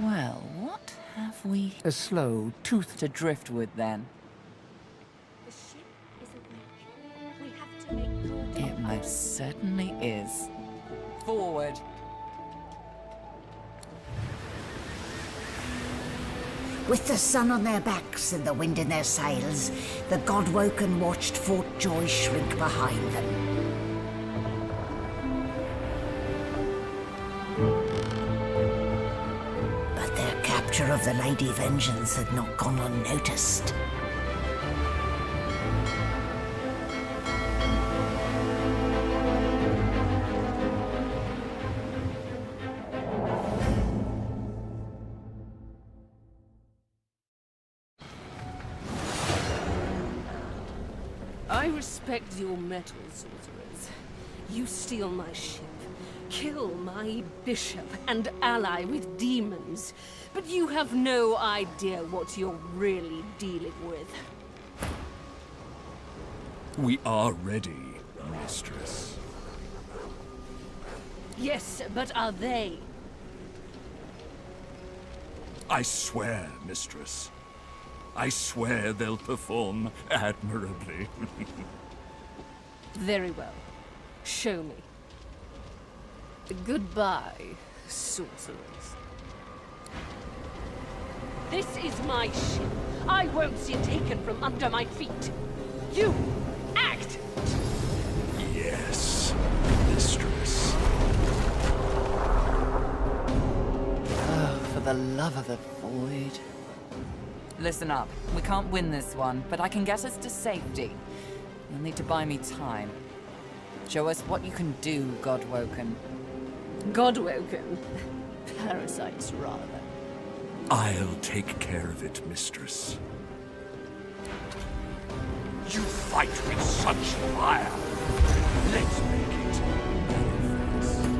Well, what have we A slow, tooth... to Driftwood, then? The ship is awake. We have to make your It most certainly is. Forward. With the sun on their backs and the wind in their sails, the Godwoken watched Fort Joy shrink behind them. But their capture of the Lady Vengeance had not gone unnoticed. I respect your mettle, sorcerers. You steal my ship, kill my bishop, and ally with demons. But you have no idea what you're really dealing with. We are ready, mistress. Yes, but are they? I swear, mistress. I swear they'll perform admirably. Very well. Show me. Goodbye, sorcerers. This is my ship. I won't see it taken from under my feet. You, act! Yes, mistress. Oh, for the love of the void. Listen up. We can't win this one, but I can get us to safety. You'll need to buy me time. Show us what you can do, Godwoken. Godwoken. Parasites, rather. I'll take care of it, mistress. You fight with such fire. Let's make it manifest.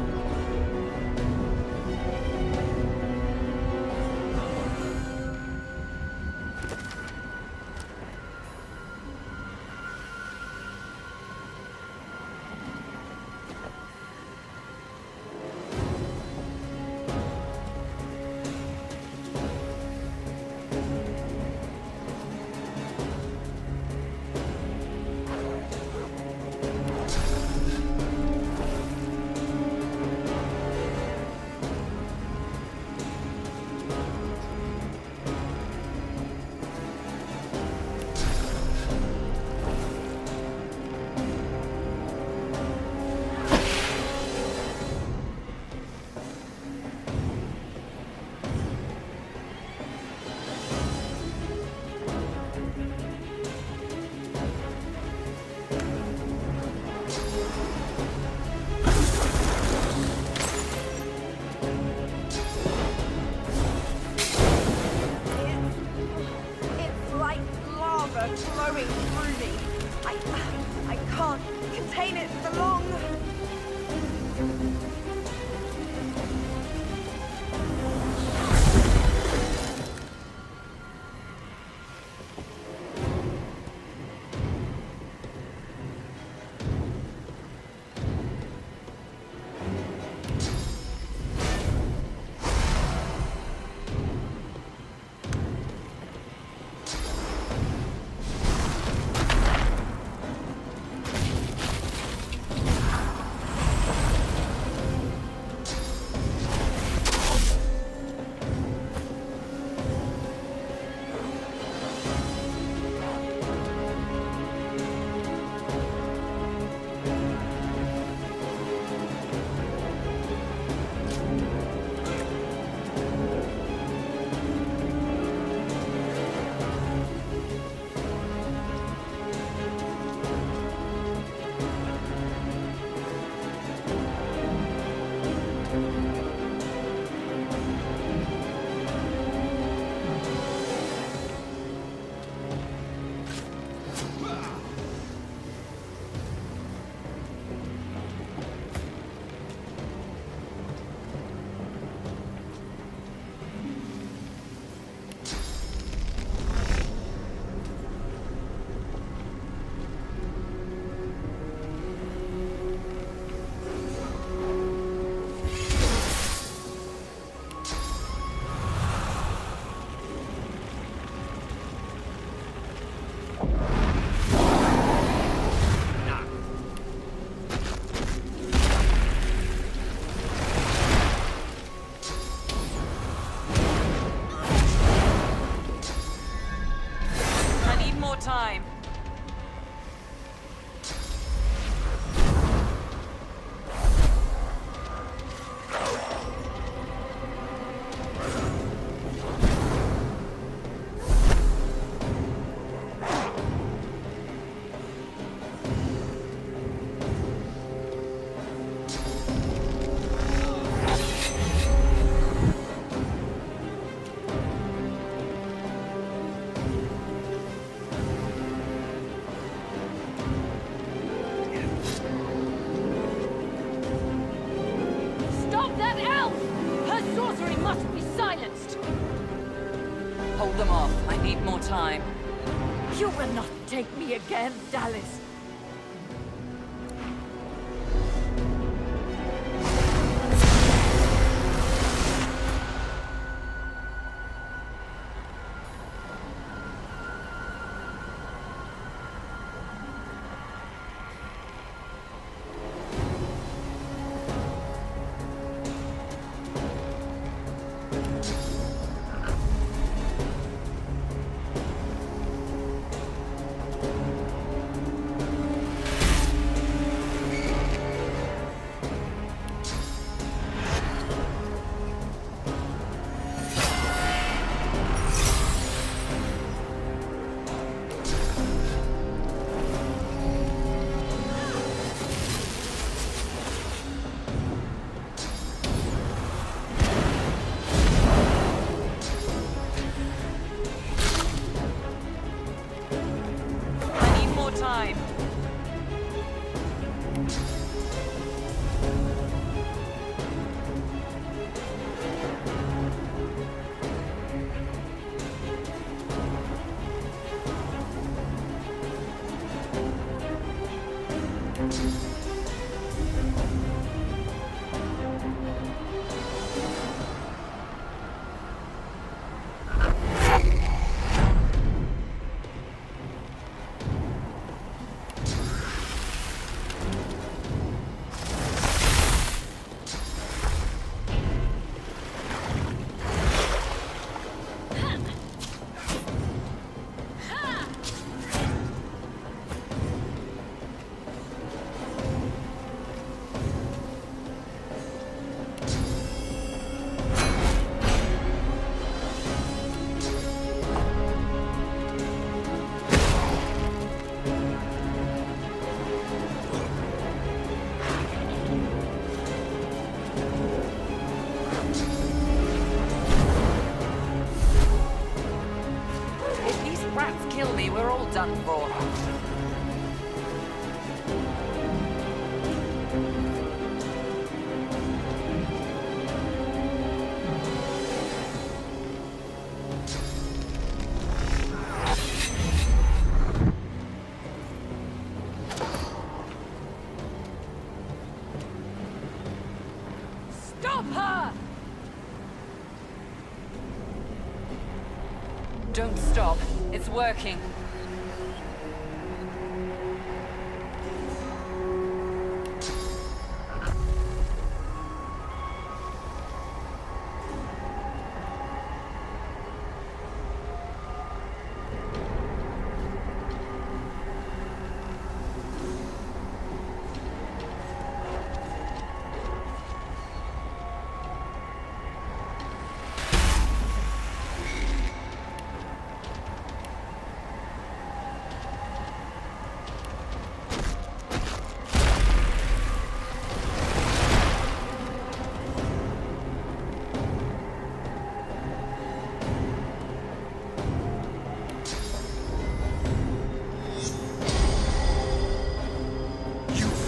must be silenced! Hold them off. I need more time. You will not take me again, Dallas. Time. Kill me, we're all done for. Stop her! Don't stop. It's working.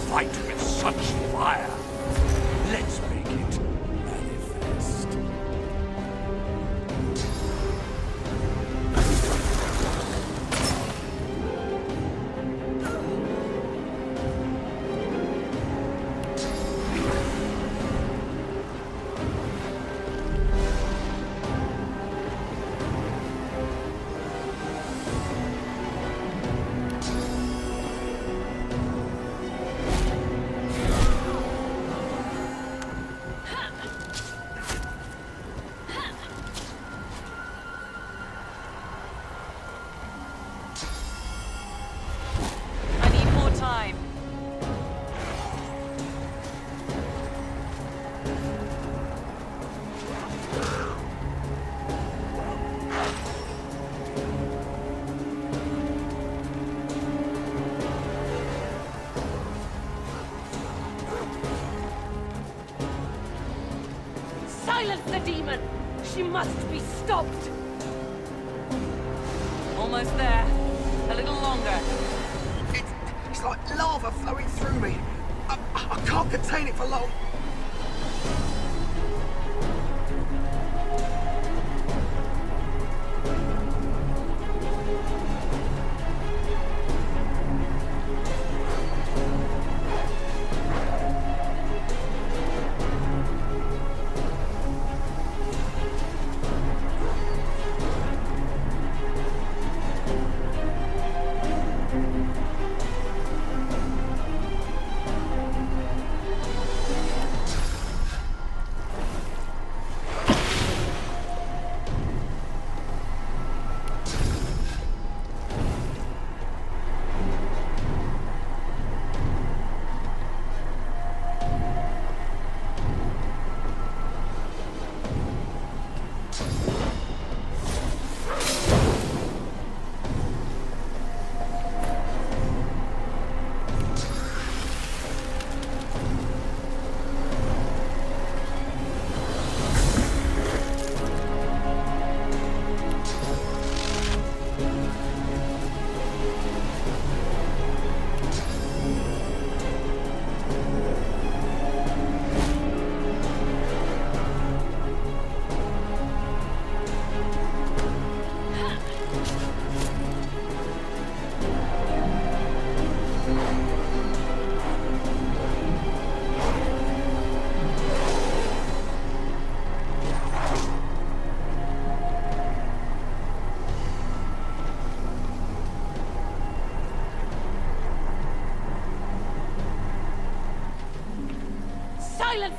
Fight with such fire. Let's make it manifest. Silence the demon! She must be stopped! Almost there. A little longer. It's like lava flowing through me. I can't contain it for long.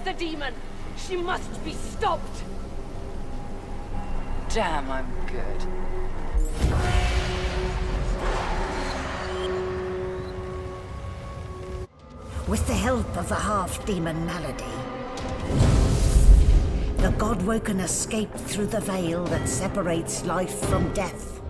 the demon! She must be stopped! Damn, I'm good. With the help of the half-demon malady, the Godwoken escaped through the veil that separates life from death.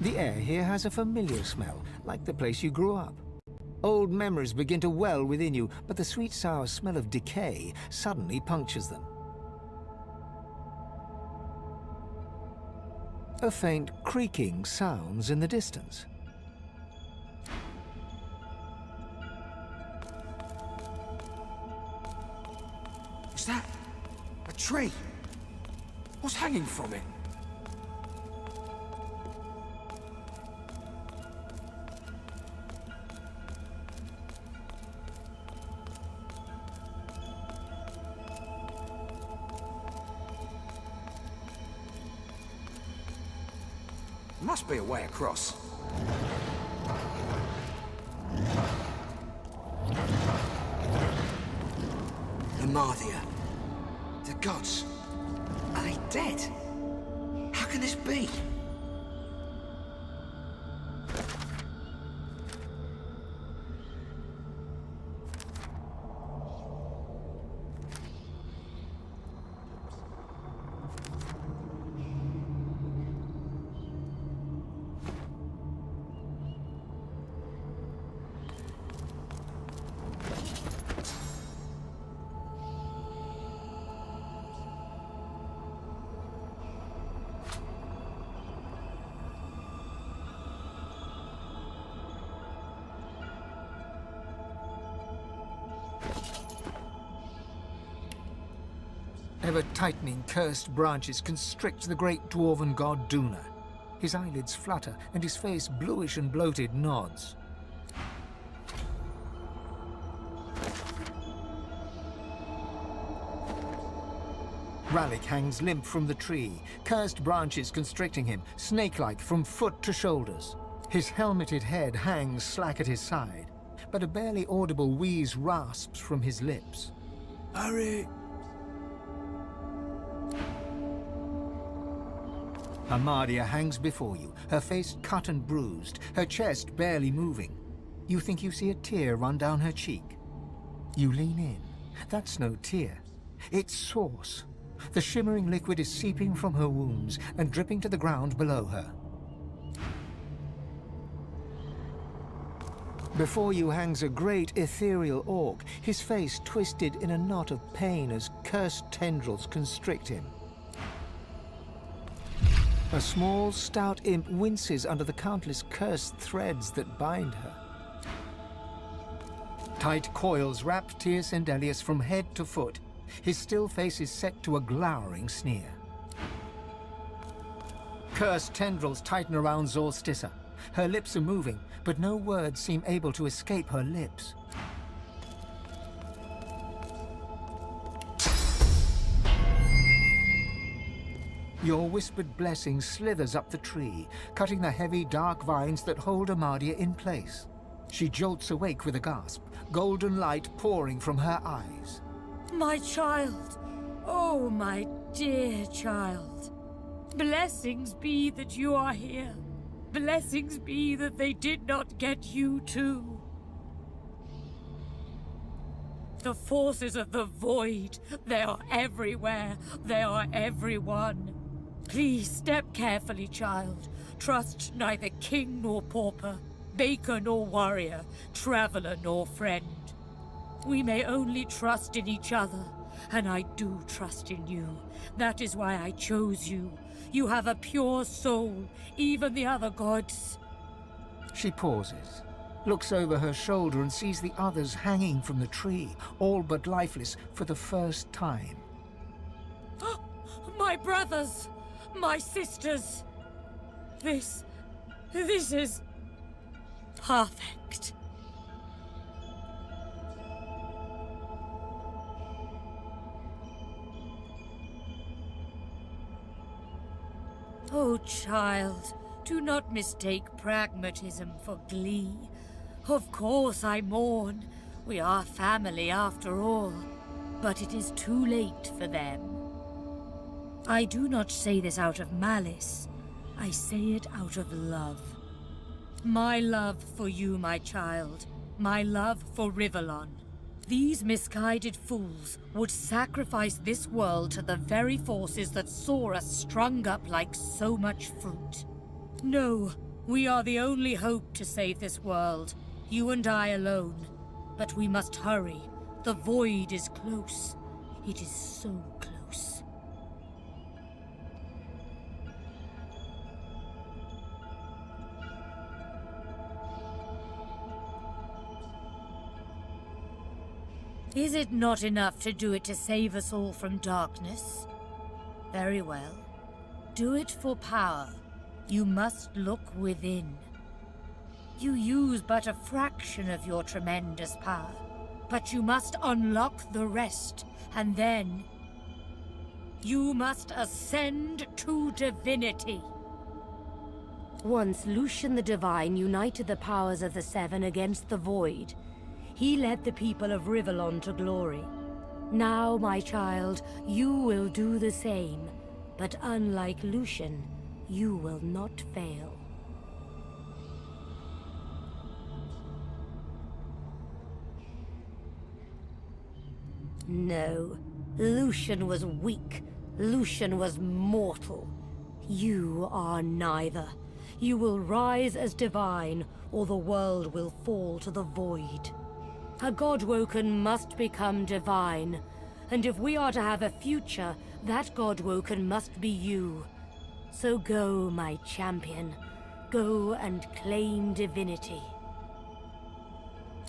The air here has a familiar smell, like the place you grew up. Old memories begin to well within you, but the sweet-sour smell of decay suddenly punctures them. A faint creaking sounds in the distance. Is that a tree? What's hanging from it? Must be a way across. Amardia. The gods. Are they dead? How can this be? Ever-tightening cursed branches constrict the great dwarven god Duna. His eyelids flutter, and his face, bluish and bloated, nods. Ralik hangs limp from the tree, cursed branches constricting him, snake-like from foot to shoulders. His helmeted head hangs slack at his side, but a barely audible wheeze rasps from his lips. Hurry! Amardia hangs before you, her face cut and bruised, her chest barely moving. You think you see a tear run down her cheek. You lean in. That's no tear. It's sauce. The shimmering liquid is seeping from her wounds and dripping to the ground below her. Before you hangs a great ethereal orc, his face twisted in a knot of pain as cursed tendrils constrict him. A small, stout imp winces under the countless cursed threads that bind her. Tight coils wrap Tyr Sendelius from head to foot. His still face is set to a glowering sneer. Cursed tendrils tighten around Zorstissa. Her lips are moving, but no words seem able to escape her lips. Your whispered blessing slithers up the tree, cutting the heavy, dark vines that hold Amardia in place. She jolts awake with a gasp, golden light pouring from her eyes. My child! Oh, my dear child! Blessings be that you are here. Blessings be that they did not get you too. The forces of the void, they are everywhere. They are everyone. Please step carefully, child. Trust neither king nor pauper, baker nor warrior, traveler nor friend. We may only trust in each other, and I do trust in you. That is why I chose you. You have a pure soul, even the other gods. She pauses, looks over her shoulder and sees the others hanging from the tree, all but lifeless for the first time. My brothers! My sisters! This is perfect. Oh, child, Do not mistake pragmatism for glee. Of course I mourn. We are family after all. But it is too late for them. I do not say this out of malice. I say it out of love. My love for you, my child. My love for Rivellon. These misguided fools would sacrifice this world to the very forces that saw us strung up like so much fruit. No, we are the only hope to save this world. You and I alone. But we must hurry. The void is close. It is so close. Is it not enough to do it to save us all from darkness? Very well. Do it for power. You must look within. You use but a fraction of your tremendous power, but you must unlock the rest, and then you must ascend to divinity. Once Lucian the Divine united the powers of the Seven against the Void, he led the people of Rivellon to glory. Now, my child, you will do the same, but unlike Lucian, you will not fail. No, Lucian was weak. Lucian was mortal. You are neither. You will rise as divine, or the world will fall to the void. A Godwoken must become divine, and if we are to have a future, that Godwoken must be you. So go, my champion. Go and claim divinity.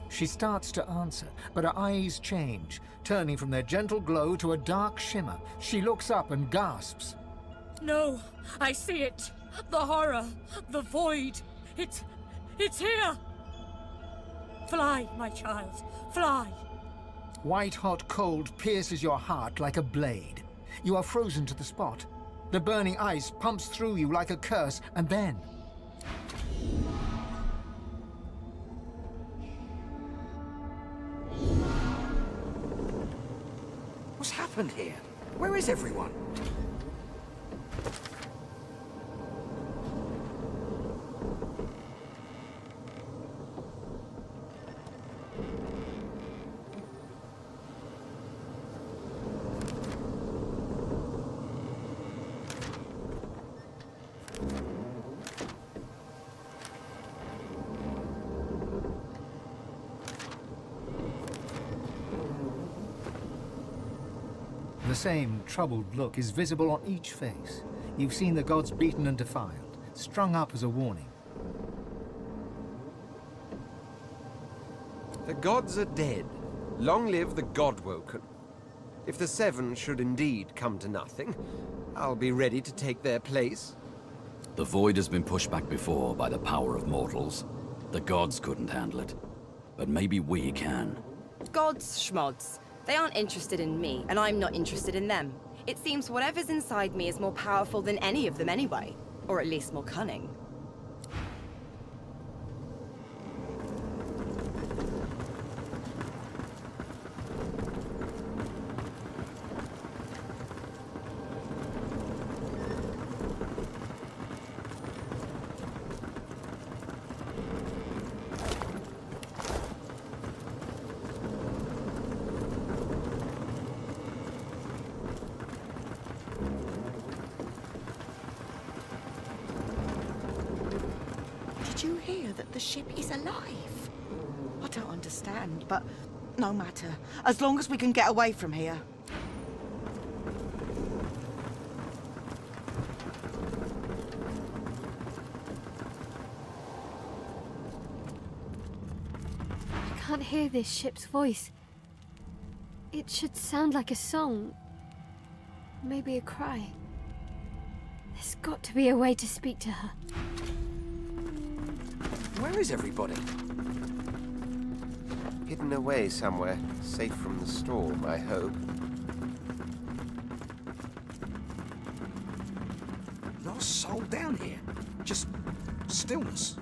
She starts to answer, but her eyes change, turning from their gentle glow to a dark shimmer. She looks up and gasps. No, I see it. The horror, the void. It's here. Fly, my child, fly. White-hot cold pierces your heart like a blade. You are frozen to the spot. The burning ice pumps through you like a curse, and then... What's happened here? Where is everyone? The same troubled look is visible on each face. You've seen the gods beaten and defiled, strung up as a warning. The gods are dead. Long live the Godwoken. If the Seven should indeed come to nothing, I'll be ready to take their place. The Void has been pushed back before by the power of mortals. The gods couldn't handle it. But maybe we can. Gods, schmods. They aren't interested in me, and I'm not interested in them. It seems whatever's inside me is more powerful than any of them anyway. Or at least more cunning. Did you hear that the ship is alive? I don't understand, but no matter. As long as we can get away from here. I can't hear this ship's voice. It should sound like a song. Maybe a cry. There's got to be a way to speak to her. Where is everybody? Hidden away somewhere, safe from the storm, I hope. Lost souls settle down here. Just stillness.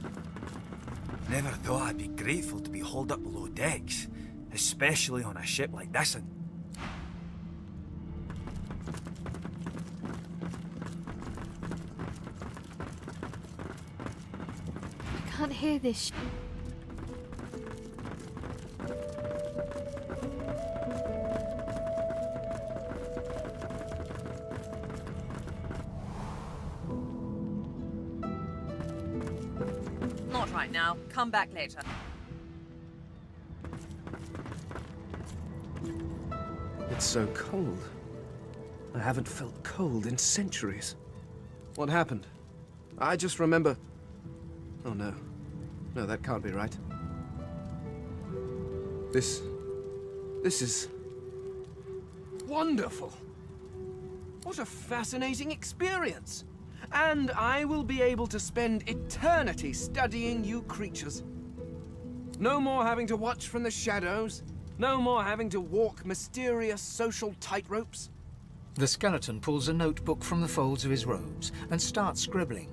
Never thought I'd be grateful to be hauled up below decks, especially on a ship like this one. I can't hear this. Not right now. Come back later. It's so cold. I haven't felt cold in centuries. What happened? I just remember... Oh no. No, that can't be right. This is... wonderful! What a fascinating experience! And I will be able to spend eternity studying you creatures. No more having to watch from the shadows. No more having to walk mysterious social tightropes. The skeleton pulls a notebook from the folds of his robes and starts scribbling.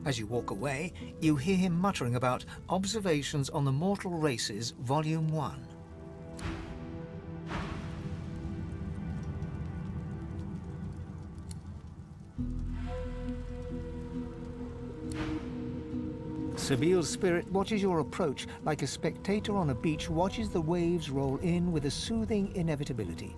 As you walk away, you hear him muttering about Observations on the Mortal Races, Volume 1. Sabile's spirit watches your approach like a spectator on a beach watches the waves roll in with a soothing inevitability.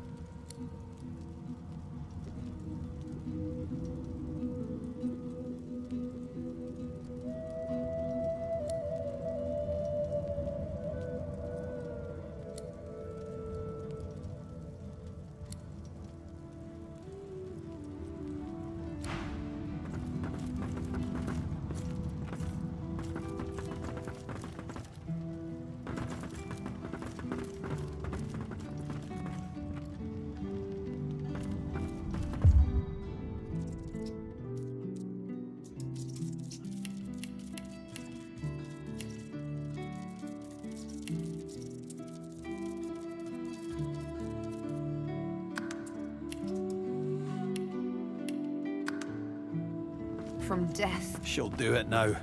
From death. She'll do it now.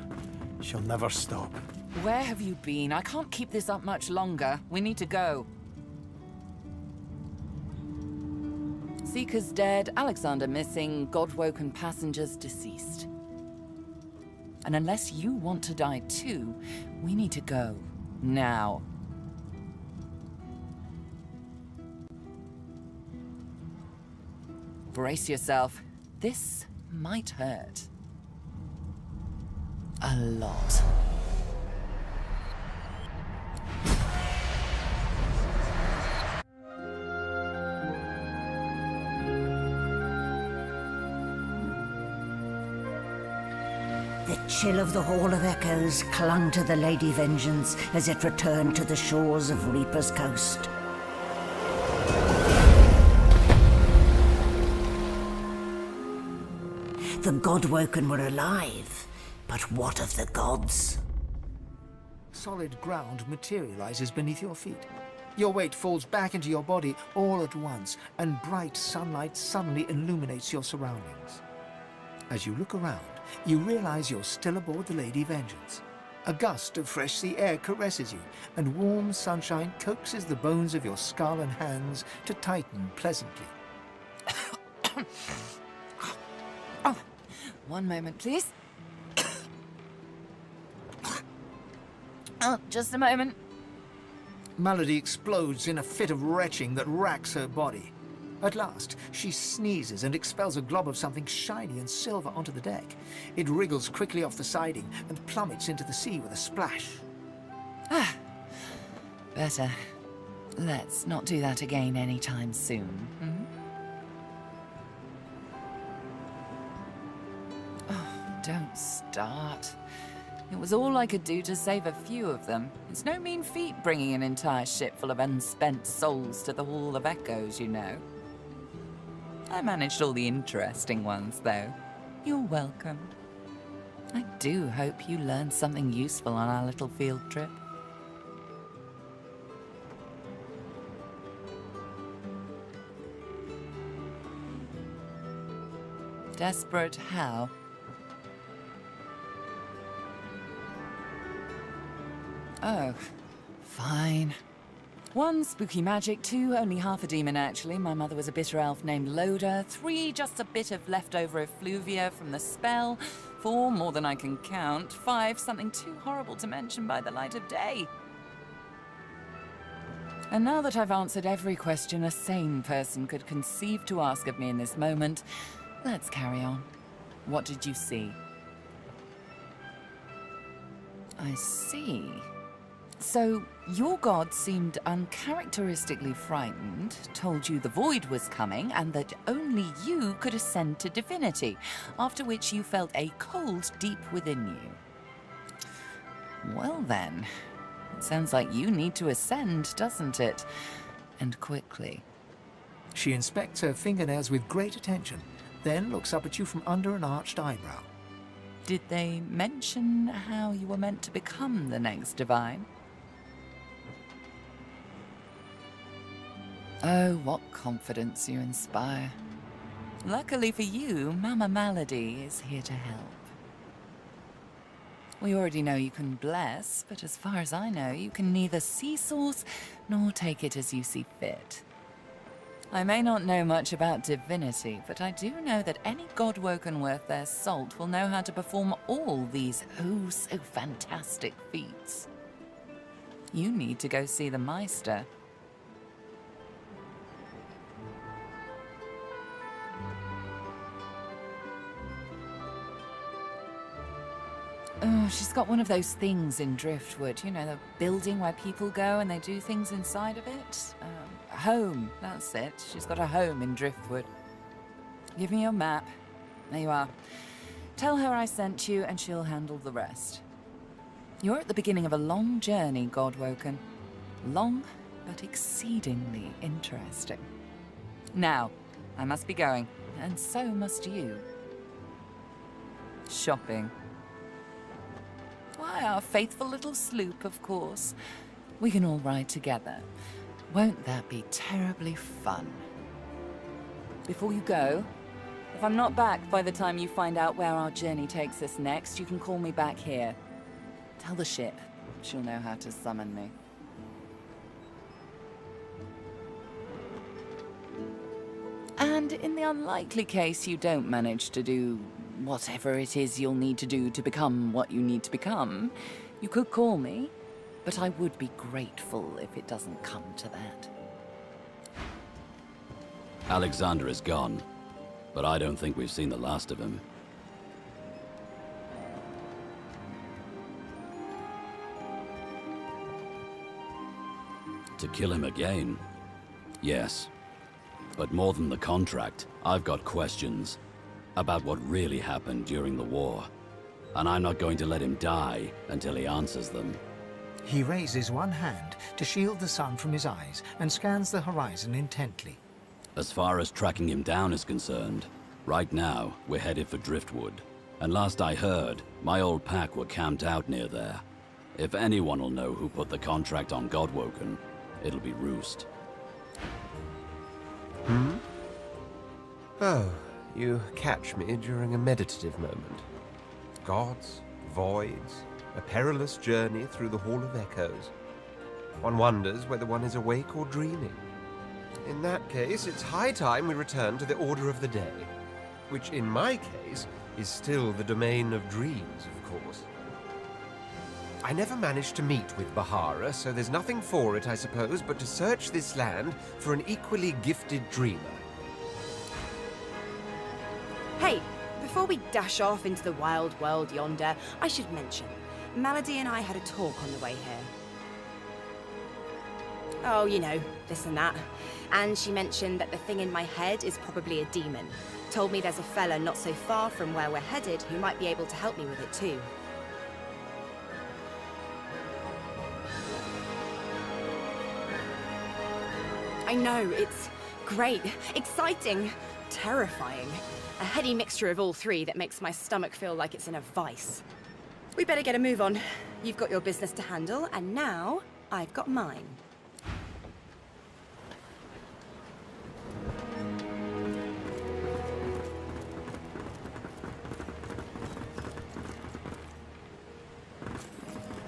She'll never stop. Where have you been? I can't keep this up much longer. We need to go. Seekers dead, Alexander missing, Godwoken passengers deceased. And unless you want to die too, we need to go. Now. Brace yourself. This might hurt. A lot. The chill of the Hall of Echoes clung to the Lady Vengeance as it returned to the shores of Reaper's Coast. The Godwoken were alive, but what of the gods? Solid ground materializes beneath your feet. Your weight falls back into your body all at once, and bright sunlight suddenly illuminates your surroundings. As you look around, you realize you're still aboard the Lady Vengeance. A gust of fresh sea air caresses you, and warm sunshine coaxes the bones of your skull and hands to tighten pleasantly. Oh, one moment, please. Oh, just a moment. Malady explodes in a fit of retching that racks her body. At last, she sneezes and expels a glob of something shiny and silver onto the deck. It wriggles quickly off the siding and plummets into the sea with a splash. Ah, better. Let's not do that again anytime soon. Hmm? Oh, don't start. It was all I could do to save a few of them. It's no mean feat bringing an entire ship full of unspent souls to the Hall of Echoes, you know. I managed all the interesting ones, though. You're welcome. I do hope you learned something useful on our little field trip. Desperate how? Oh, fine. 1, spooky magic. 2, only half a demon, actually. My mother was a bitter elf named Loda. 3, just a bit of leftover effluvia from the spell. 4, more than I can count. 5, something too horrible to mention by the light of day. And now that I've answered every question a sane person could conceive to ask of me in this moment, let's carry on. What did you see? I see. So, your god seemed uncharacteristically frightened, told you the void was coming, and that only you could ascend to divinity, after which you felt a cold deep within you. Well then, it sounds like you need to ascend, doesn't it? And quickly. She inspects her fingernails with great attention, then looks up at you from under an arched eyebrow. Did they mention how you were meant to become the next divine? Oh, what confidence you inspire. Luckily for you, Mama Malady is here to help. We already know you can bless, but as far as I know, you can neither see source nor take it as you see fit. I may not know much about divinity, but I do know that any Godwoken worth their salt will know how to perform all these so fantastic feats. You need to go see the Meister. Oh, she's got one of those things in Driftwood, you know, the building where people go and they do things inside of it. Home, that's it. She's got a home in Driftwood. Give me your map. There you are. Tell her I sent you and she'll handle the rest. You're at the beginning of a long journey, Godwoken. Long, but exceedingly interesting. Now, I must be going, and so must you. Shopping. Why, our faithful little sloop, of course. We can all ride together. Won't that be terribly fun? Before you go, if I'm not back by the time you find out where our journey takes us next, you can call me back here. Tell the ship. She'll know how to summon me. And in the unlikely case you don't manage to do whatever it is you'll need to do to become what you need to become, you could call me, but I would be grateful if it doesn't come to that. Alexander is gone, but I don't think we've seen the last of him. To kill him again? Yes. But more than the contract, I've got questions about what really happened during the war. And I'm not going to let him die until he answers them. He raises one hand to shield the sun from his eyes and scans the horizon intently. As far as tracking him down is concerned, right now we're headed for Driftwood. And last I heard, my old pack were camped out near there. If anyone will know who put the contract on Godwoken, it'll be Roost. Oh, you catch me during a meditative moment. Gods, voids, a perilous journey through the Hall of Echoes. One wonders whether one is awake or dreaming. In that case, it's high time we return to the order of the day, which in my case is still the domain of dreams, of course. I never managed to meet with Bahara, so there's nothing for it, I suppose, but to search this land for an equally gifted dreamer. Hey, before we dash off into the wild world yonder, I should mention, Malady and I had a talk on the way here. Oh, you know, this and that. And she mentioned that the thing in my head is probably a demon. Told me there's a fella not so far from where we're headed who might be able to help me with it too. I know, it's great, exciting, terrifying. A heady mixture of all three that makes my stomach feel like it's in a vice. We better get a move on. You've got your business to handle, and now I've got mine.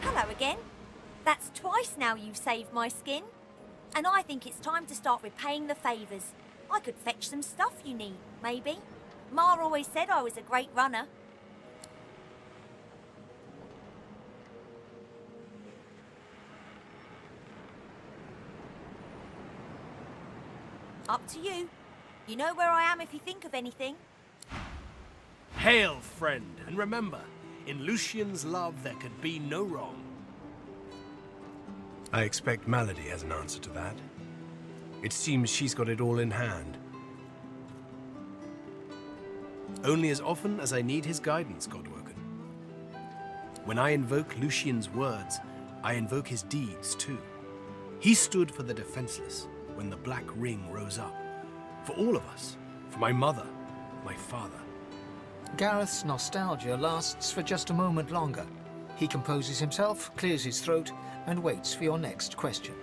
Hello again. That's twice now you've saved my skin. And I think it's time to start repaying the favours. I could fetch some stuff you need, maybe. Ma always said I was a great runner. Up to you. You know where I am if you think of anything. Hail, friend, and remember, in Lucian's love there could be no wrong. I expect Malady has an answer to that. It seems she's got it all in hand. Only as often as I need his guidance, Godwoken. When I invoke Lucian's words, I invoke his deeds too. He stood for the defenseless when the Black Ring rose up. For all of us. For my mother, my father. Gareth's nostalgia lasts for just a moment longer. He composes himself, clears his throat, and waits for your next question.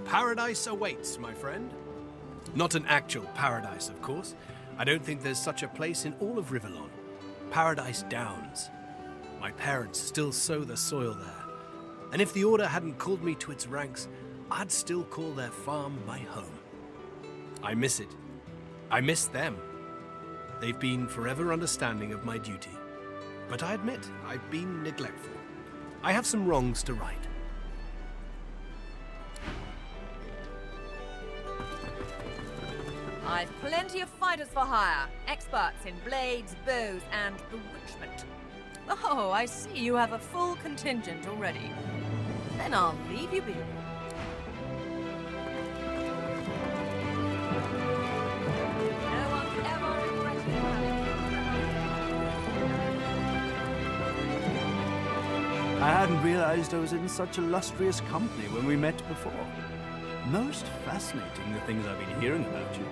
Paradise awaits, my friend. Not an actual paradise, of course. I don't think there's such a place in all of Rivellon. Paradise Downs. My parents still sow the soil there. And if the Order hadn't called me to its ranks, I'd still call their farm my home. I miss it. I miss them. They've been forever understanding of my duty. But I admit, I've been neglectful. I have some wrongs to right. I've plenty of fighters for hire, experts in blades, bows, and bewitchment. Oh, I see you have a full contingent already. Then I'll leave you be. No one's ever regretted I hadn't realized I was in such illustrious company when we met before. Most fascinating, the things I've been hearing about you.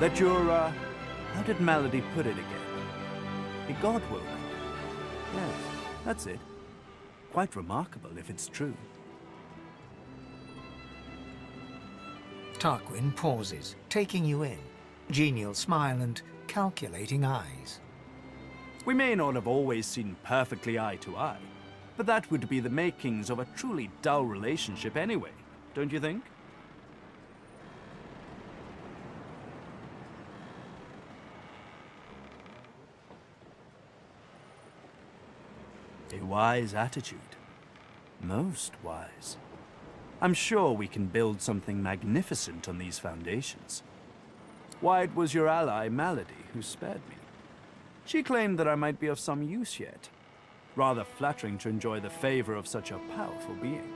That you're, how did Malady put it again? A Godwoken. Yes, that's it. Quite remarkable if it's true. Tarquin pauses, taking you in. Genial smile and calculating eyes. We may not have always seen perfectly eye to eye, but that would be the makings of a truly dull relationship anyway, don't you think? A wise attitude. Most wise. I'm sure we can build something magnificent on these foundations. Why, it was your ally, Malady, who spared me. She claimed that I might be of some use yet. Rather flattering to enjoy the favor of such a powerful being.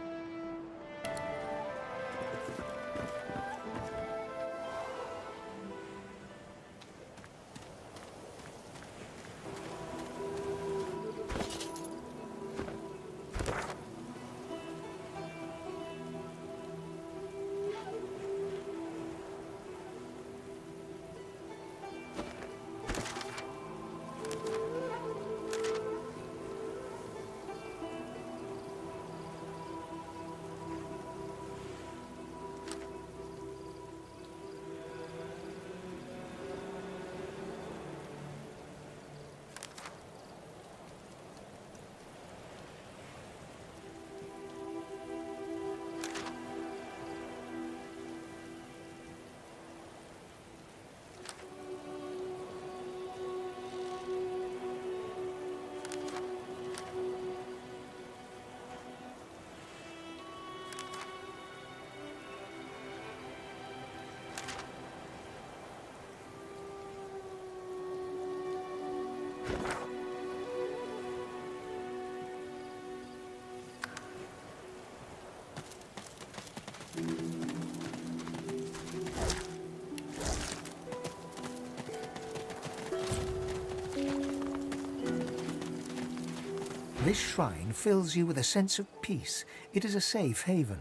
This shrine fills you with a sense of peace. It is a safe haven.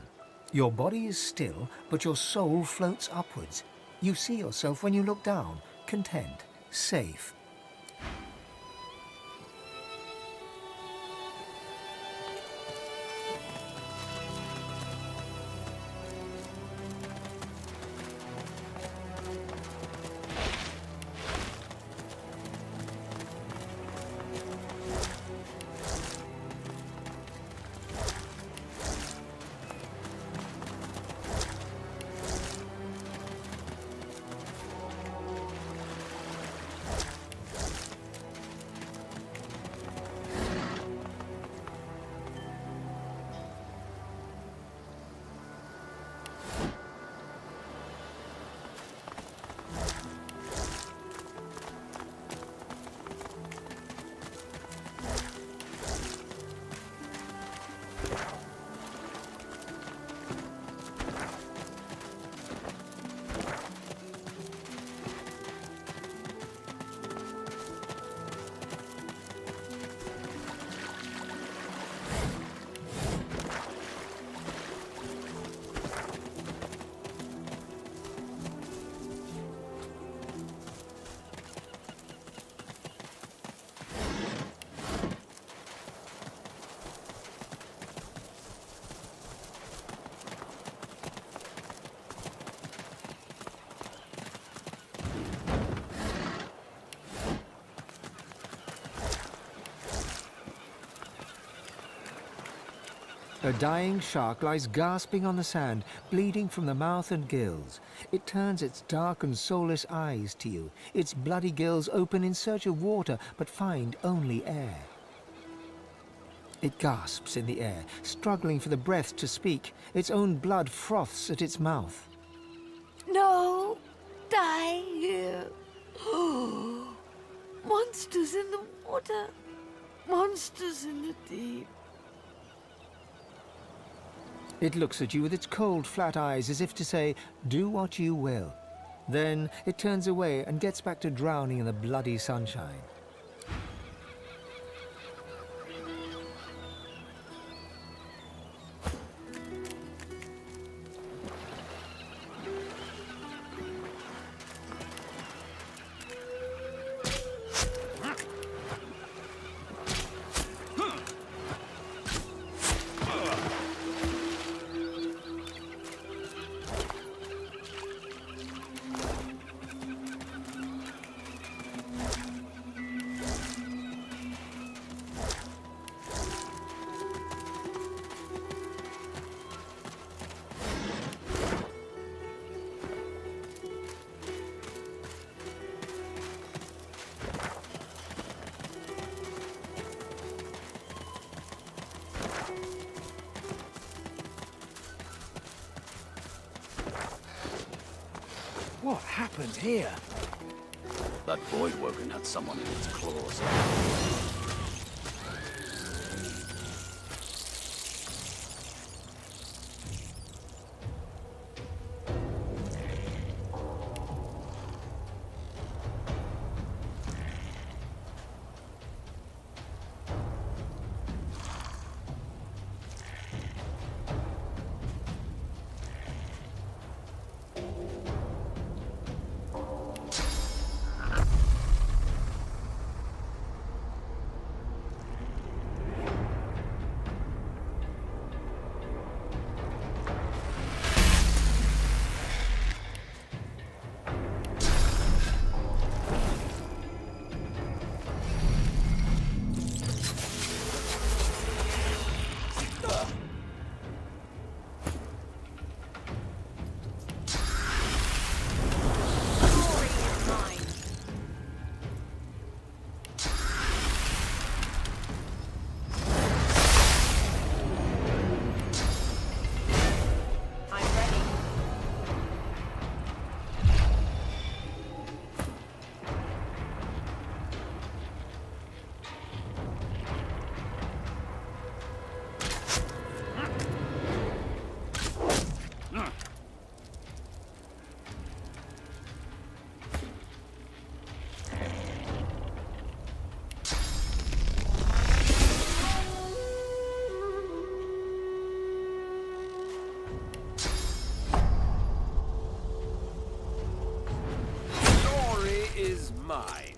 Your body is still, but your soul floats upwards. You see yourself when you look down, content, safe. A dying shark lies gasping on the sand, bleeding from the mouth and gills. It turns its dark and soulless eyes to you. Its bloody gills open in search of water, but find only air. It gasps in the air, struggling for the breath to speak. Its own blood froths at its mouth. No! Die here! Monsters in the water! Monsters in the deep! It looks at you with its cold, flat eyes as if to say, do what you will. Then it turns away and gets back to drowning in the bloody sunshine. What happened here? That Voidwoken had someone in its claws. Mine.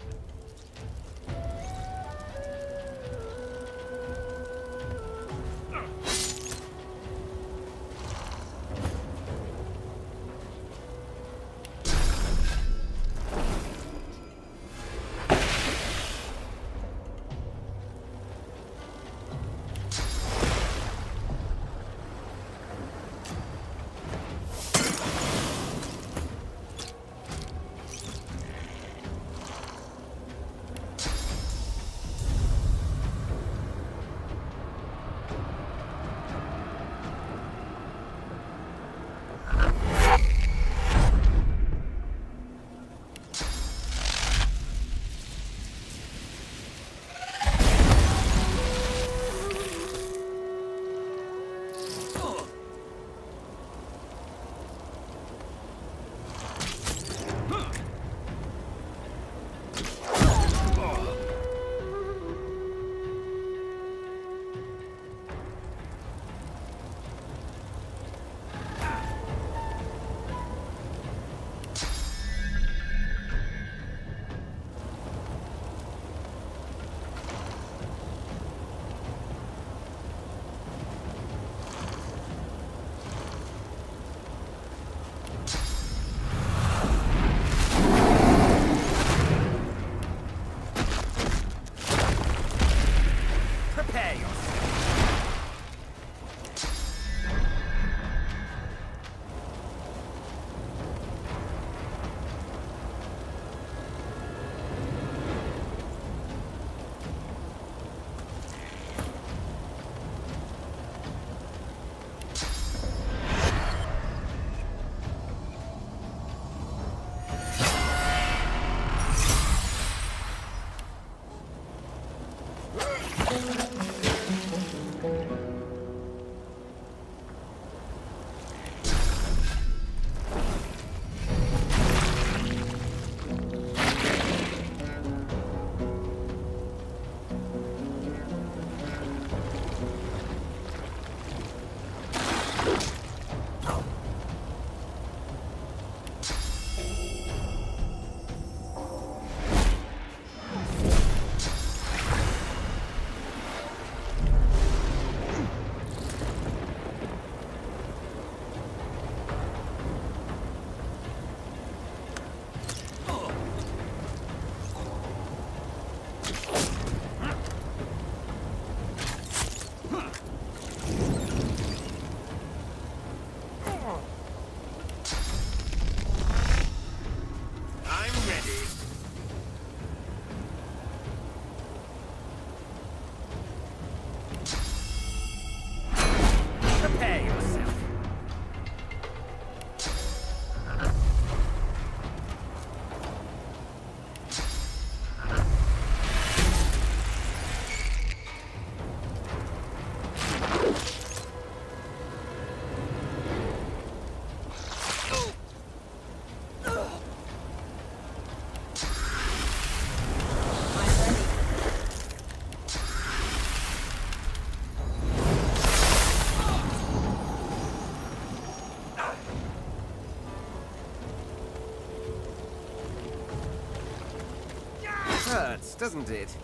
Hurts, doesn't it?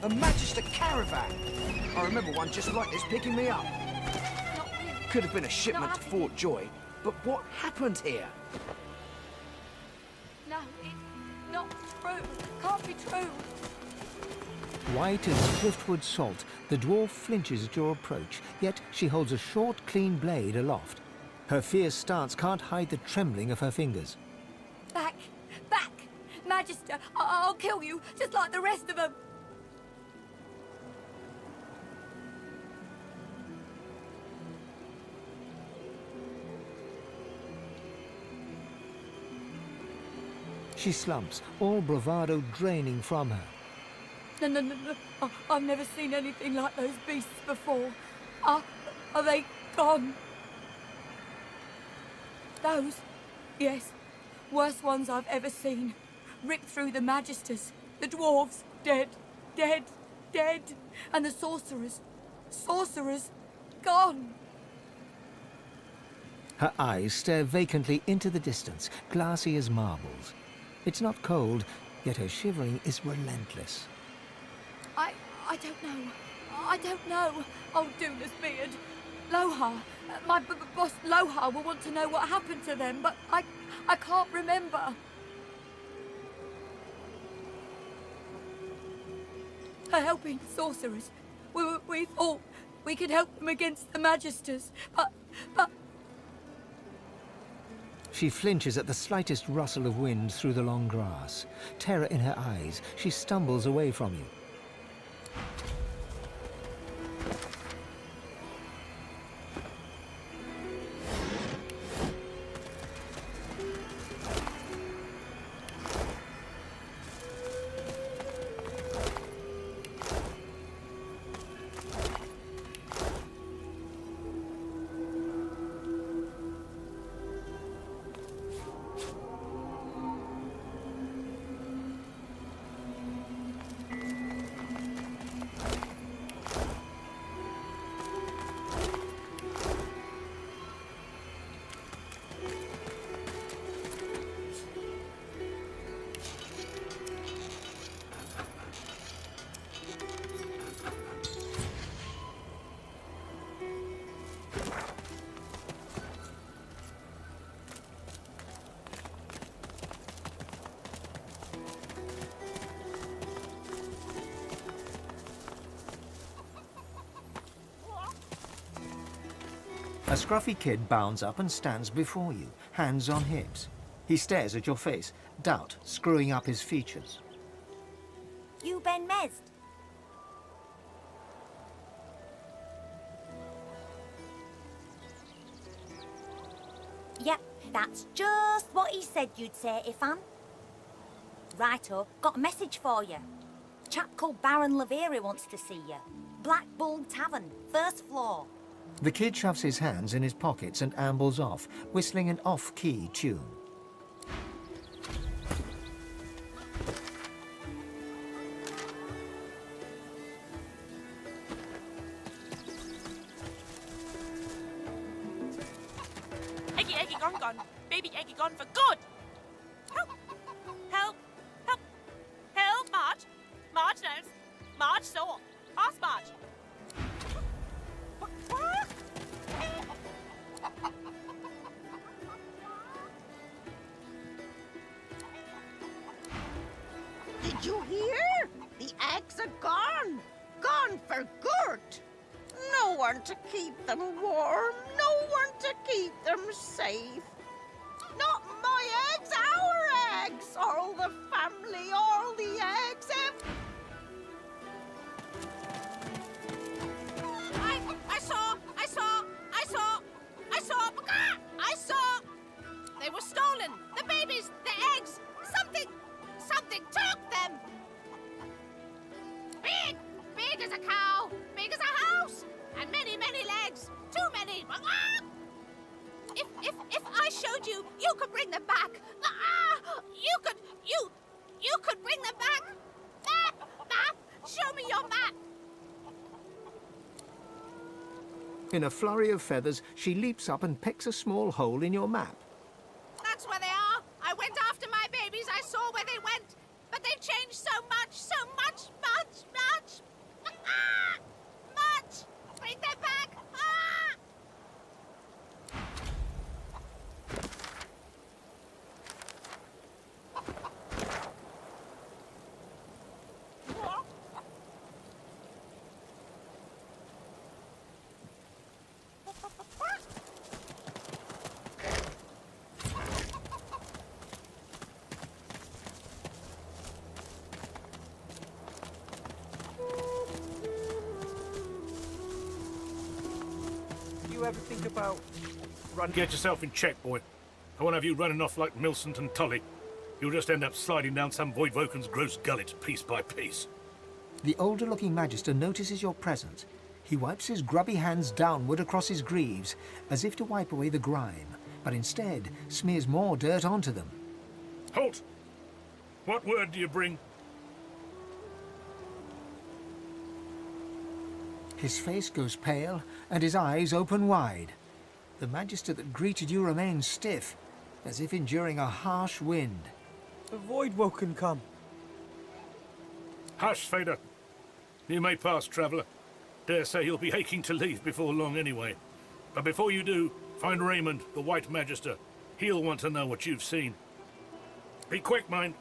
A Magister caravan! I remember one just like this picking me up. Could have been a shipment to Fort Joy, but what happened here? No, it's not true. Can't be true. White as driftwood salt, the dwarf flinches at your approach, yet she holds a short, clean blade aloft. Her fierce stance can't hide the trembling of her fingers. Back! Back! Magister, I'll kill you, just like the rest of them! She slumps, all bravado draining from her. No. I've never seen anything like those beasts before. Are they gone? Those? Yes. Worst ones I've ever seen. Ripped through the Magisters. The dwarves. Dead. And the sorcerers. Gone. Her eyes stare vacantly into the distance, glassy as marbles. It's not cold, yet her shivering is relentless. I don't know. Oh, Duna's beard. Lohar. My boss Lohar will want to know what happened to them, but I can't remember. Her helping sorcerers. We thought we could help them against the Magisters, but... She flinches at the slightest rustle of wind through the long grass. Terror in her eyes, she stumbles away from you. A scruffy kid bounds up and stands before you, hands on hips. He stares at your face, doubt screwing up his features. You Ben Mezd? Yep, that's just what he said you'd say, Ifan. Righto, got a message for you. Chap called Baron Laveri wants to see you. Black Bull Tavern, first floor. The kid shoves his hands in his pockets and ambles off, whistling an off-key tune. Eggy, Eggy, gone, gone. Baby Eggy gone for good. Help! Help! Help! Help, Marge! Marge knows. Marge saw. Ask Marge. Did you hear? The eggs are gone. Gone for good. No one to keep them warm. No one to keep them safe. Not my eggs, our eggs. All the family, all the eggs. I saw. They were stolen. The babies, the eggs. Something took them. Big as a cow, big as a house, and many legs. Too many. If I showed you, you could bring them back. You could bring them back. Map, show me your map. In a flurry of feathers, she leaps up and pecks a small hole in your map. That's where they are. I went after my babies. I saw where they went. But they've changed so much. Much. Bring them back. You ever think about running? Get yourself in check, boy. I won't have you running off like Millicent and Tully. You'll just end up sliding down some Voidwoken's gross gullet, piece by piece. The older-looking Magister notices your presence. He wipes his grubby hands downward across his greaves, as if to wipe away the grime, but instead smears more dirt onto them. Halt! What word do you bring? His face goes pale, and his eyes open wide. The Magister that greeted you remains stiff, as if enduring a harsh wind. The Voidwoken come. Hush, Fader. You may pass, traveller. Dare say you'll be aching to leave before long anyway. But before you do, find Raymond, the White Magister. He'll want to know what you've seen. Be quick, mind.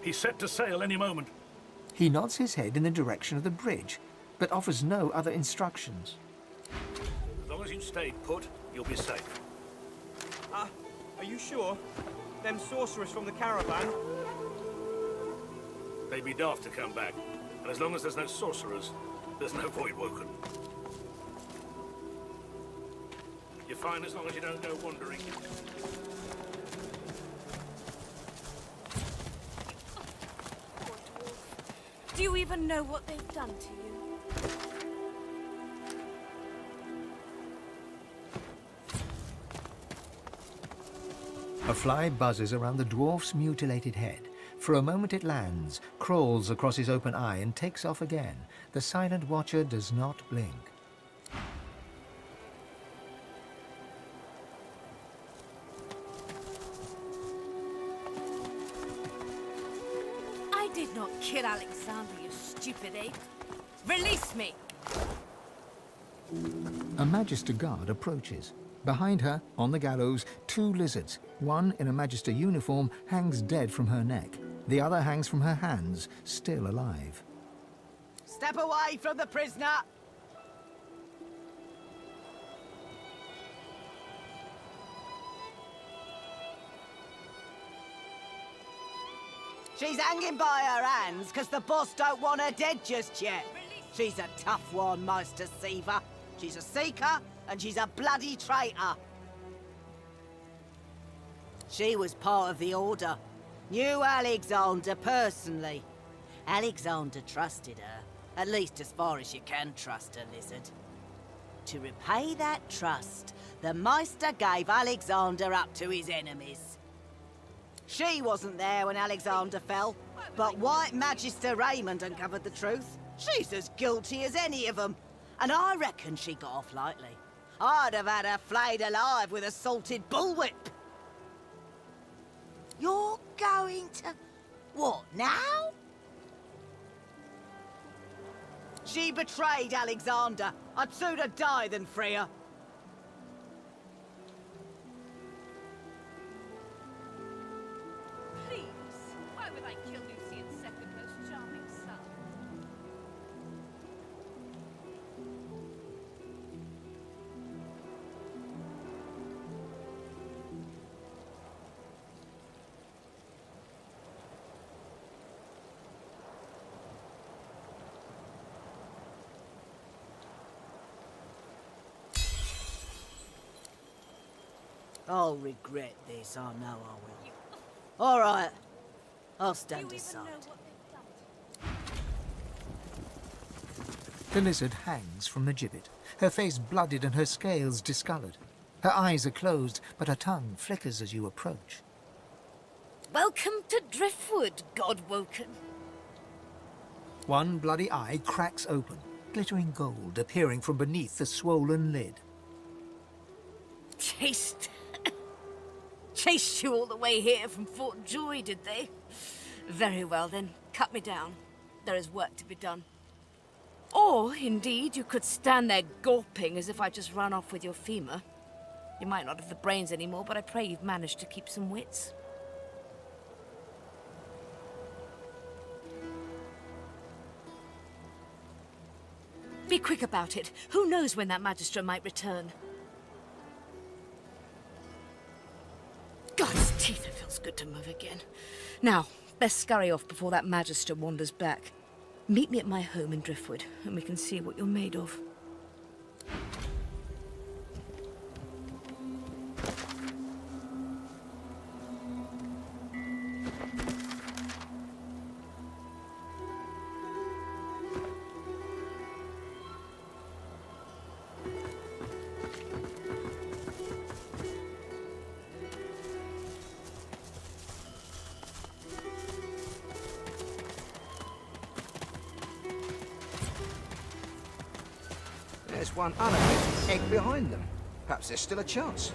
He's set to sail any moment. He nods his head in the direction of the bridge, but offers no other instructions. As long as you stay put, you'll be safe. Are you sure? Them sorcerers from the caravan? They'd be daft to come back. And as long as there's no sorcerers, there's no Voidwoken. You're fine as long as you don't go wandering. Do you even know what they've done to you? A fly buzzes around the dwarf's mutilated head. For a moment it lands, crawls across his open eye and takes off again. The silent watcher does not blink. I did not kill Alexander, you stupid ape. Release me! A Magister guard approaches. Behind her, on the gallows, two lizards. One, in a Magister uniform, hangs dead from her neck. The other hangs from her hands, still alive. Step away from the prisoner! She's hanging by her hands because the boss don't want her dead just yet. She's a tough one, Master Seaver. She's a seeker, and she's a bloody traitor. She was part of the Order. Knew Alexander personally. Alexander trusted her, at least as far as you can trust a lizard. To repay that trust, the Meister gave Alexander up to his enemies. She wasn't there when Alexander fell, but White Magister Raymond uncovered the truth. She's as guilty as any of them, and I reckon she got off lightly. I'd have had her flayed alive with a salted bullwhip. You're going to... what, now? She betrayed Alexander. I'd sooner die than free her. Please, why would I kill Lucian's second most charming son? I'll regret this, I know I will. All right, I'll stand aside. The lizard hangs from the gibbet, her face blooded and her scales discoloured. Her eyes are closed, but her tongue flickers as you approach. Welcome to Driftwood, Godwoken. One bloody eye cracks open, glittering gold appearing from beneath the swollen lid. Chased you all the way here from Fort Joy, did they? Very well then, cut me down. There is work to be done. Or, indeed, you could stand there gulping as if I just ran off with your femur. You might not have the brains anymore, but I pray you've managed to keep some wits. Be quick about it. Who knows when that Magister might return? God's teeth, it feels good to move again. Now, best scurry off before that Magister wanders back. Meet me at my home in Driftwood, and we can see what you're made of. There's one unaffected egg behind them. Perhaps there's still a chance.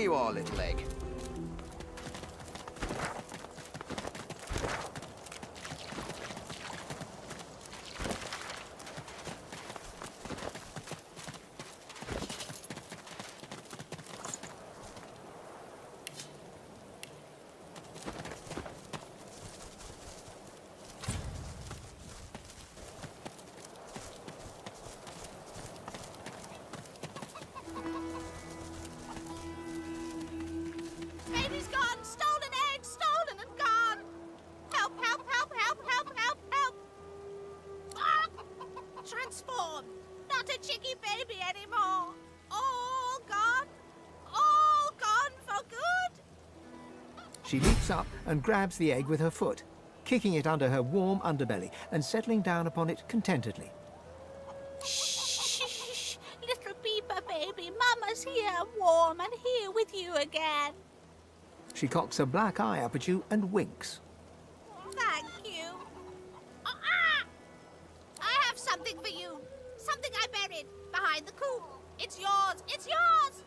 you are, little egg. Baby's gone! Stolen egg! Stolen and gone! Help, help, help, help, help, help, help! Ah! Transform! Not a chicky baby anymore! All gone! All gone for good! She leaps up and grabs the egg with her foot, kicking it under her warm underbelly and settling down upon it contentedly. Shh! Little Beeper baby, Mama's here, warm and here with you again. She cocks a black eye up at you and winks. Thank you. Ah! I have something for you. Something I buried behind the coop. It's yours. It's yours.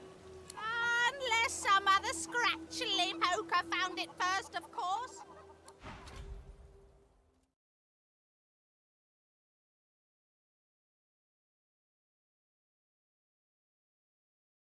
Unless some other scratchly poker found it first, of